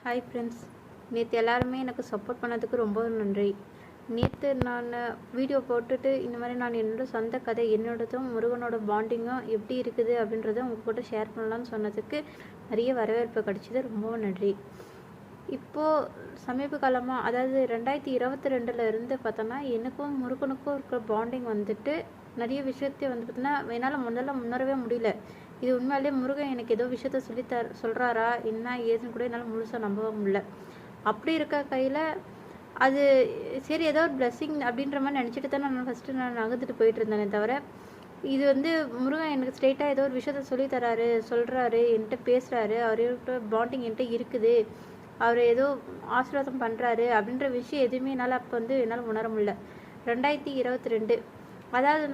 Hi friends, நேற்று எல்லாருமே எனக்கு சப்போர்ட் பண்ணதுக்கு ரொம்ப நன்றி. நேற்று நான் வீடியோ போட்டுட்டு இந்த மாதிரி நான் என்னோடய சொந்த கதை, என்னோடதும் முருகனோட பாண்டிங்கும் எப்படி இருக்குது அப்படின்றத உங்கள் கூட ஷேர் பண்ணலான்னு சொன்னதுக்கு நிறைய வரவேற்பு கிடச்சிது. ரொம்ப நன்றி. இப்போது சமீப காலமாக, அதாவது 2022 இருந்து பார்த்தோன்னா எனக்கும் முருகனுக்கும் இருக்கிற பாண்டிங் வந்துட்டு நிறைய விஷயத்தை வந்து பார்த்தீங்கன்னா என்னால் முன்னரவே முடியல. இது உண்மையிலே முருகன் எனக்கு ஏதோ விஷயத்த சொல்கிறாரா என்ன ஏதுன்னு கூட என்னால் முழுசாக நம்பவே முடியல. அப்படி இருக்க கையில் அது சரி ஏதோ ஒரு பிளெஸ்ஸிங் அப்படின்ற மாதிரி நினச்சிட்டு தான் நான் ஃபஸ்ட்டு நகர்ந்துட்டு போயிட்டு இருந்தேனே தவிர, இது வந்து முருகன் எனக்கு ஸ்ட்ரெயிட்டாக ஏதோ ஒரு விஷயத்த சொல்கிறாரு, என்கிட்ட பேசுகிறாரு, அவர்கிட்ட பாண்டிங் என்கிட்ட இருக்குது, அவர் ஏதோ ஆசீர்வாதம் பண்ணுறாரு அப்படின்ற விஷயம் எதுவுமே என்னால் அப்போ வந்து என்னால் உணர முடியல. 2022 அதாவது